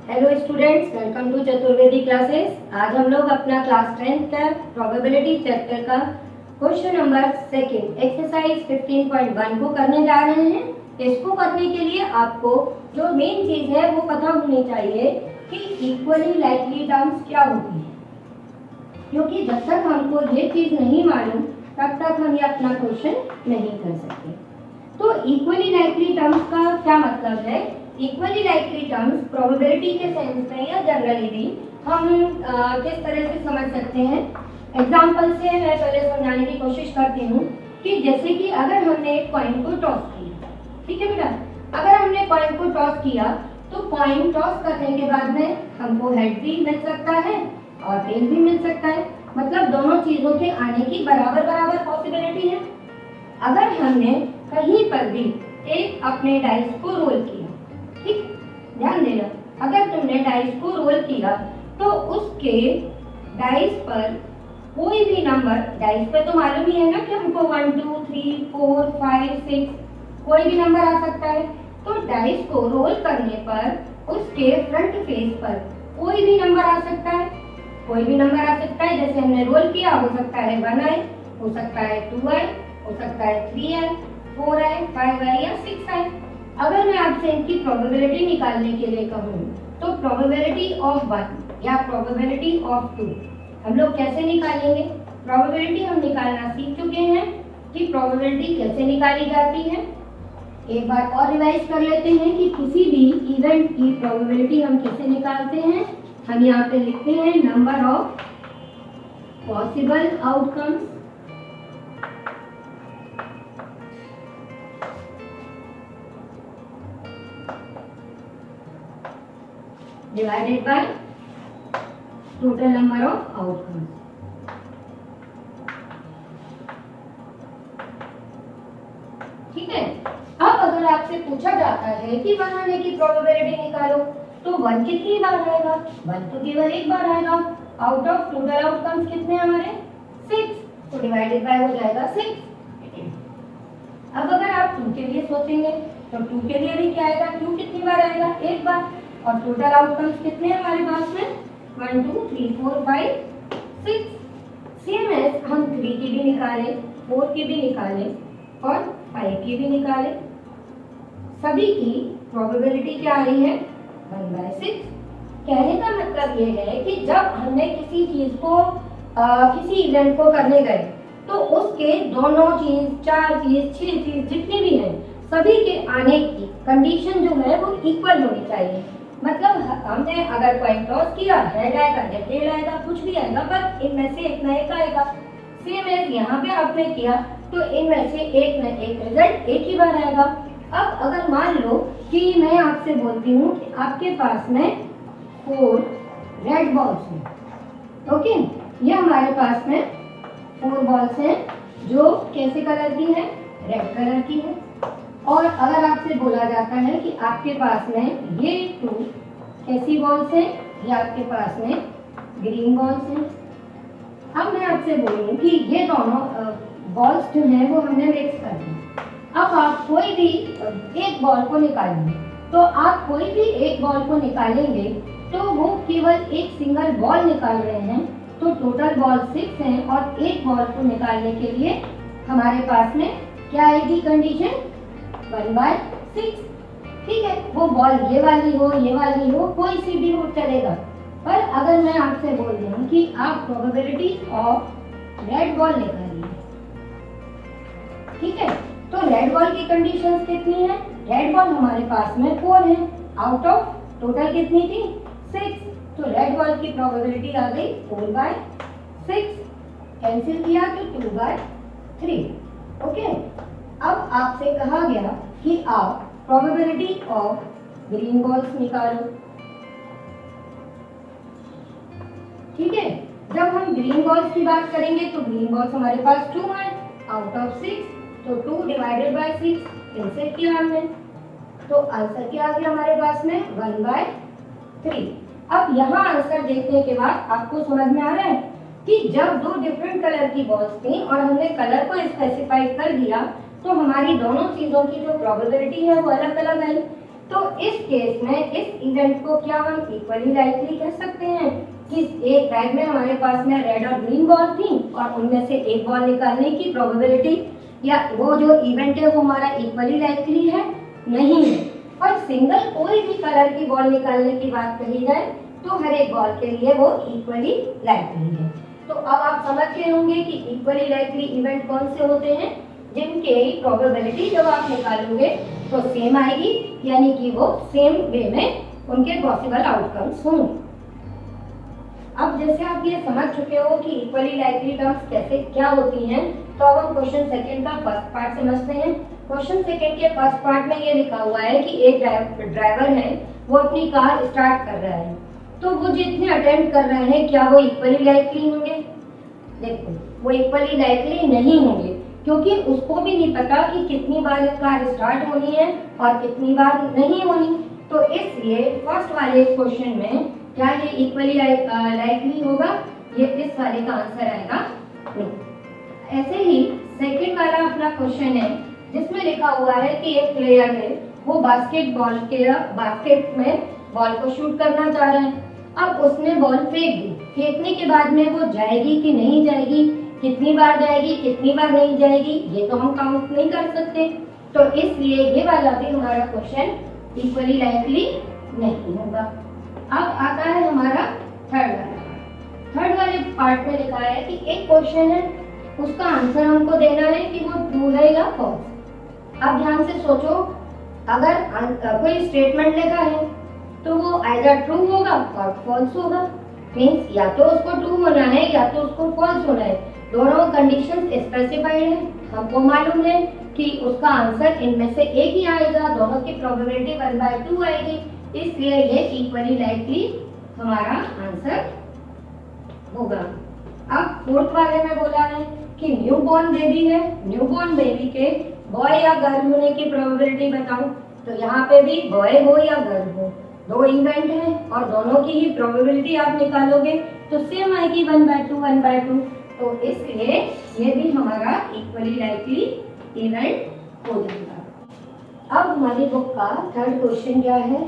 Hello students, welcome to Chaturvedi classes. आज हम लोग अपना क्लास 10th का प्रोबेबिलिटी चैप्टर का क्वेश्चन नंबर सेकंड एक्सरसाइज 15.1 को करने जा रहे हैं। इसको करने के लिए आपको जो मेन चीज है वो पता होनी चाहिए कि इक्वली लाइकली टर्म्स क्या होती है, क्योंकि जब तक हमको ये चीज नहीं मालूम तब तक हम ये अपना क्वेश्चन नहीं कर सकते। तो इक्वली लाइकली टर्म्स का क्या मतलब है? इक्वली लाइकली टर्म्स प्रोबेबिलिटी के सेंस में या जनरली भी हम किस तरह से समझ सकते हैं। एग्जांपल से मैं पहले समझाने की कोशिश करती हूँ कि जैसे कि अगर हमने एक कॉइन को टॉस किया, ठीक है बेटा, अगर हमने कॉइन को टॉस किया तो कॉइन टॉस करने के बाद में हमको हेड भी मिल सकता है और टेल भी मिल सकता है, मतलब दोनों चीजों के आने की बराबर बराबर पॉसिबिलिटी है। अगर हमने कहीं पर भी एक अपने डाइस को रोल किया, ठीक, ध्यान देना, अगर तुमने डाइस को रोल किया तो उसके डाइस पर कोई भी नंबर, डाइस पे तो मालूम ही है ना कि हमको 1 2 3 4 5 6 कोई भी नंबर आ सकता है। तो डाइस को रोल करने पर उसके फ्रंट फेस पर कोई भी नंबर आ सकता है, कोई भी नंबर आ सकता है। जैसे हमने रोल किया, हो सकता है 1 आए, हो सकता है 2 आए, हो सकता है 3 आए, 4 आए, 5 आए या 6 आए। अगर मैं आपसे इनकी प्रोबेबिलिटी निकालने के लिए कहूँ तो प्रोबेबिलिटी ऑफ 1 या प्रोबेबिलिटी ऑफ 2 हम लोग कैसे निकालेंगे? प्रोबेबिलिटी हम निकालना सीख चुके हैं कि प्रोबेबिलिटी कैसे निकाली जाती है। एक बार और रिवाइज कर लेते हैं कि किसी भी इवेंट की प्रोबेबिलिटी हम कैसे निकालते हैं। हम यहाँ पे लिखते हैं number of possible outcomes divided by total number of outcomes। ठीक है, अब अगर आपसे पूछा जाता है कि 1 आने की प्रोबेबिलिटी निकालो तो 1 कितनी बार आएगा? 1 तो केवल एक बार आएगा। आउट ऑफ टोटल आउटकम्स कितने हमारे? 6, तो डिवाइडेड बाय हो जाएगा 6। अब अगर आप 2 के लिए सोचेंगे तो 2 के लिए भी क्या आएगा? 2 कितनी बार आएगा? एक बार। और टोटल आउटकम्स कितने हैं हमारे पास में? 1 2 3 4 5 6। सेम एज हम 3 की भी निकाले, 4 की भी निकाले और 5 की भी निकाले, सभी की प्रोबेबिलिटी क्या आई है? 1/6। कहने का मतलब ये है कि जब हमने किसी चीज को किसी इवेंट को करने गए तो उसके दोनों चीज, 4 चीज, 6 चीज जितनी भी हैं सभी के आने की कंडीशन जो है वो इक्वल होनी चाहिए। मतलब हमने अगर कॉइन टॉस किया, हेड आएगा या टेल आएगा, कुछ भी आएगा, पर इनमें से एक ना एक आएगा। सेम एज यहाँ पे आपने किया तो इनमें से एक ना एक रिजल्ट एक ही बार आएगा। अब अगर मान लो कि मैं आपसे बोलती हूँ कि आपके पास में 4 रेड बॉल्स हैं, ओके, ये हमारे पास में 4 बॉल्स हैं जो कैसे कलर की है? रेड कलर की है। और अगर आपसे बोला जाता है कि आपके पास में ये 2 कैसी बॉल्स हैं? ये आपके पास में ग्रीन बॉल्स हैं। अब मैं आपसे बोलूं कि ये दोनों बॉल्स जो हैं वो हमने मिक्स कर दी। अब आप कोई भी एक बॉल को निकालेंगे, तो आप कोई भी एक बॉल को निकालेंगे तो वो केवल एक सिंगल बॉल निकाल रहे हैं, तो टोटल बॉल 6 हैं और एक बॉल को निकालने के लिए हमारे पास में क्या आएगी कंडीशन? 1/6। ठीक है, वो बॉल ये वाली हो, ये वाली हो, कोई सी भी हो चलेगा। पर अगर मैं आपसे बोल दूं कि आप प्रोबेबिलिटी ऑफ रेड बॉल निकालिए, ठीक है, तो रेड बॉल की कंडीशंस कितनी है? रेड बॉल हमारे पास में 4 है, आउट ऑफ टोटल कितनी थी? 6। तो रेड बॉल की प्रोबेबिलिटी आ गई 4/6। कैंसिल किया तो 2/3। ओके, अब आपसे कहा गया कि आप प्रोबेबिलिटी ऑफ ग्रीन बॉल्स निकालो। ठीक है, जब हम ग्रीन बॉल्स की बात करेंगे तो ग्रीन बॉल्स हमारे पास 2 हैं, आउट ऑफ 6, तो 2 डिवाइडेड बाय 6 कैंसिल किया हमने, तो आंसर क्या आ गया हमारे पास में? 1/3। अब यहाँ आंसर देखने के बाद आपको समझ में आ रहा है कि जब 2 डिफरेंट कलर की बॉल्स थी और हमने कलर को स्पेसिफाई कर दिया तो हमारी दोनों चीजों की जो प्रोबेबिलिटी है वो अलग अलग आई। तो इस केस में इस इवेंट को क्या हम इक्वली लाइकली कह सकते हैं कि एक बैग में हमारे पास में रेड और ग्रीन बॉल थी और उनमें से एक बॉल निकालने की प्रोबेबिलिटी या वो जो इवेंट है वो हमारा इक्वली लाइकली है नहीं है। और सिंगल कोई भी कलर की बॉल निकालने की बात कही जाए तो हर एक बॉल के लिए वो इक्वली लाइकली है। तो अब आप समझ गए होंगे कि इक्वली लाइकली इवेंट कौन से होते हैं जिनके प्रोबेबिलिटी जब आप निकालोगे तो सेम आएगी, यानी कि वो सेम वे में उनके पॉसिबल आउटकम्स होंगे। अब जैसे आप ये समझ चुके हो कि इक्वली लाइकली टर्म्स कैसे क्या होती हैं, तो अब हम क्वेश्चन सेकंड का फर्स्ट पार्ट समझते हैं। क्वेश्चन सेकंड के फर्स्ट पार्ट में ये लिखा हुआ है कि एक ड्राइवर है, वो अपनी कार स्टार्ट कर रहा है, तो वो जितने अटेम्प्ट कर रहे हैं क्या वो इक्वली लाइकली होंगे? देखो, वो इक्वली लाइकली नहीं होंगे क्योंकि उसको भी नहीं पता कि कितनी बार कार स्टार्ट होनी है और कितनी बार नहीं होनी। तो इसलिए फर्स्ट वाले क्वेश्चन में क्या ये इक्वली लाइकली होगा? ये इस वाले का आंसर आएगा नहीं। ऐसे ही सेकंड वाला अपना क्वेश्चन है जिसमें लिखा हुआ है कि एक प्लेयर है, वो बास्केट में बॉल को शूट करना चाह रहे हैं। अब उसने बॉल फेंक दी, फेंकने के बाद में वो जाएगी कि नहीं जाएगी, कितनी बार जाएगी कितनी बार नहीं जाएगी, ये तो हम काउंट नहीं कर सकते। तो इसलिए ये वाला भी हमारा क्वेश्चन इक्वली लाइकली नहीं होगा। अब आता है हमारा थर्ड वाले पार्ट में लिखा है कि एक क्वेश्चन है, उसका आंसर हमको देना है कि वो ट्रू है या फॉल्स। अब ध्यान से सोचो, अगर कोई स्टेटमेंट लिखा है तो वो आइदर ट्रू होगा और फॉल्स होगा। मीन्स या तो उसको ट्रू होना है या तो उसको फॉल्स होना है। दोनों कंडीशंस स्पेसिफाइड है। हमको मालूम है कि उसका आंसर इनमें से एक ही आएगा, दोनों की प्रोबेबिलिटी 1/2 आएगी, इसलिए ये इक्वली लाइकली हमारा आंसर होगा। अब फोर्थ वाले में बोला है कि न्यूबॉर्न बेबी है, न्यूबॉर्न बेबी के बॉय या गर्ल होने की प्रोबेबिलिटी बताओ। तो यहाँ पे भी बॉय हो या गर्ल हो, दो इवेंट हैं और दोनों की ही प्रोबेबिलिटी आप निकालोगे तो सेम आएगी 1/2। तो इसलिए ये भी हमारा इक्वली लाइकली इवेंट हो जाएगा। अब हमारी बुक का थर्ड क्वेश्चन क्या है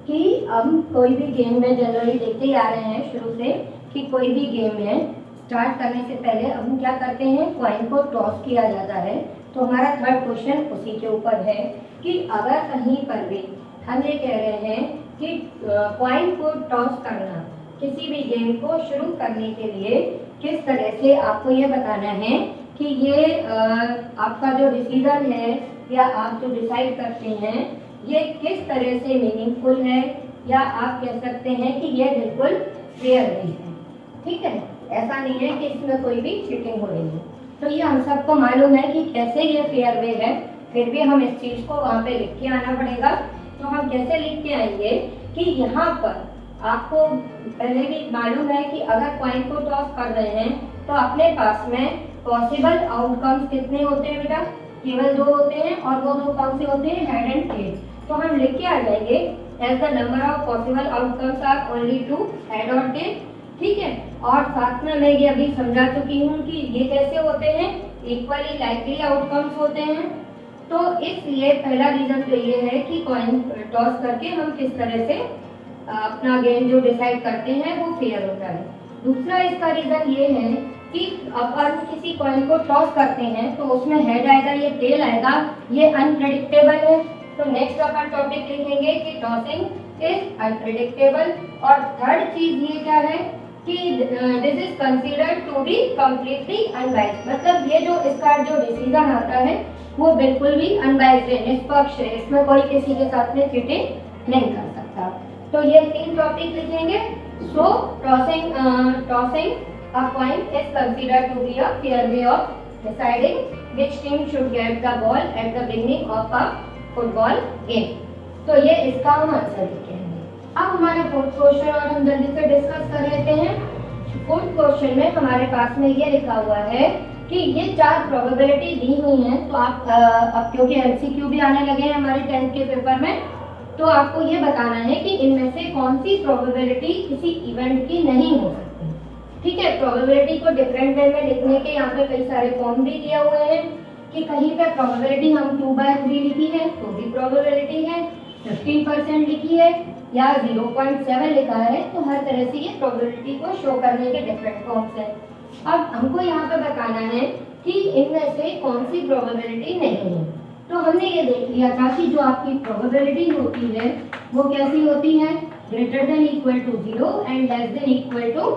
कि हम कोई भी गेम में जनरली देखते ही आ रहे हैं शुरू से कि कोई भी गेम में स्टार्ट करने से पहले हम क्या करते हैं, कॉइन को टॉस किया जाता है। तो हमारा थर्ड क्वेश्चन उसी के ऊपर है कि अगर कहीं पर भी हम ये कह रहे हैं कि कॉइन को टॉस करना किसी भी गेम को शुरू करने के लिए किस तरह से आपको ये बताना है कि ये आपका जो डिसीजन है या आप जो डिसाइड करते हैं ये किस तरह से मीनिंगफुल है, या आप कह सकते हैं कि ये बिल्कुल फेयर नहीं है। ठीक है, ऐसा नहीं है कि इसमें कोई भी चीटिंग हो रही है। तो ये हम सबको मालूम है कि कैसे ये फेयर वे है, फिर भी हम इस चीज़ को वहाँ पे लिख के आना पड़ेगा। तो हम कैसे लिख के आएंगे कि यहाँ पर आपको पहले भी मालूम है कि अगर कॉइन को टॉस कर रहे हैं तो अपने पास में पॉसिबल आउटकम्स कितने होते हैं बेटा? केवल 2 होते हैं, और वो 2 कौन से होते हैं? Head and tail. तो हम लिख के आ जाएंगे as the number of possible outcomes are only 2, head और टेल। ठीक है, और साथ में मैं ये अभी समझा चुकी हूँ कि ये कैसे होते हैं, इक्वली लाइकली आउटकम्स होते हैं। तो इसलिए पहला रीजन तो ये है कि कॉइन टॉस करके हम किस तरह से अपना गेम जो डिसाइड करते हैं वो फेयर होता है। दूसरा इसका रीजन ये है कि अपन किसी कॉइन को टॉस करते हैं तो उसमें हेड आएगा या टेल आएगा, ये अनप्रेडिक्टेबल है। तो नेक्स्ट अपन टॉपिक लिखेंगे कि टॉसिंग इज अनप्रेडिक्टेबल। और थर्ड चीज ये क्या है कि this is considered to be completely unbiased, मतलब ये जो इसका जो डिसीजन आता है वो बिल्कुल भी अनबाइस्ड है, निष्पक्ष है, इसमें कोई किसी के साथ में चीटिंग नहीं कर सकता। तो ये 3 टॉपिक लिखेंगे। सो tossing a coin is considered to be a fair way of deciding which team should get the ball at the beginning of a football game। तो ये इसका हम आंसर लिखेंगे। अब हमारा फोर्थ क्वेश्चन और हम जल्दी से डिस्कस कर लेते हैं। फोर्थ क्वेश्चन में हमारे पास में ये लिखा हुआ है कि ये 4 प्रोबेबिलिटी दी हुई हैं। तो आप अब क्योंकि एमसीक्यू भी आने लगे हैं हमारे 10th के पेपर में, तो आपको ये बताना है कि इनमें से कौन सी प्रोबेबिलिटी किसी इवेंट की नहीं हो सकती। ठीक है, प्रोबेबिलिटी को डिफरेंट वे में लिखने के यहाँ पे कई सारे फॉर्म भी दिए हुए हैं कि कहीं पे प्रोबेबिलिटी हम 2/3 लिखी है तो भी प्रोबेबिलिटी है, 15% लिखी है या 0.7 लिखा है, तो हर तरह से ये प्रोबेबिलिटी को शो करने के डिफरेंट फॉर्म्स हैं। अब हमको यहाँ पे बताना है कि इनमें से कौन सी प्रोबेबिलिटी नहीं है। तो हमने ये देख लिया था कि जो आपकी प्रोबेबिलिटी होती है वो कैसी होती है, greater than equal to 0 and less than equal to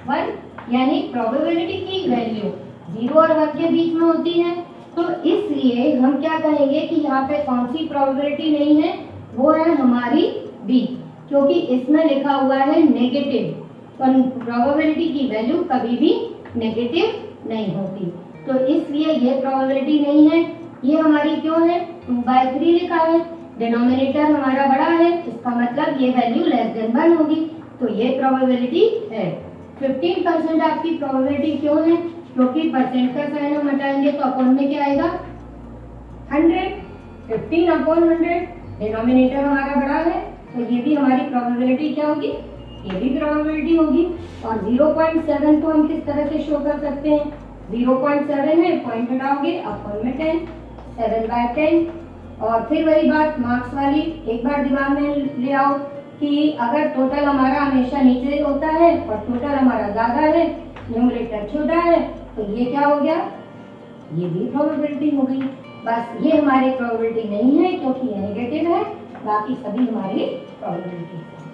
1, यानी प्रोबेबिलिटी की वैल्यू 0 और 1 के बीच में होती है। तो इसलिए हम क्या कहेंगे कि यहाँ पे कौन सी प्रोबेबिलिटी नहीं है, वो है हमारी बी, क्योंकि इसमें लिखा हुआ है नेगेटिव, तो प्रोबेबिलिटी की वैल्यू कभी भी नेगेटिव नहीं होती, तो इसलिए ये प्रोबेबिलिटी नहीं है। ये हमारी क्यों है, 2/3 लिखा है, डिनोमिनेटर हमारा बड़ा है, इसका मतलब ये वैल्यू लेस देन 1 होगी, तो ये प्रोबेबिलिटी है। 15% आपकी प्रोबेबिलिटी क्यों है, क्योंकि परसेंट का साइन हम हटाएंगे तो अपॉन में क्या आएगा 100, 15 अपॉन 100, डिनोमिनेटर हमारा बड़ा है, तो ये भी हमारी प्रोबेबिलिटी क्या होगी, ये भी प्रोबेबिलिटी होगी। और 0.7 को हम किस तरह से शो कर सकते हैं, 0.7 है, पॉइंट हटाओगे अपॉन में 10, 7/10। और फिर वही बात मार्क्स वाली, एक बार दिमाग में ले आओ कि अगर टोटल हमारा हमेशा नीचे होता है और टोटल हमारा ज़्यादा है, न्यूमरेटर छोटा है, तो ये क्या हो गया, ये भी प्रोबेबिलिटी हो गई। बस ये हमारी प्रोबेबिलिटी नहीं है क्योंकि ये नेगेटिव है, बाकी सभी हमारी प्रोबेबिलिटी है।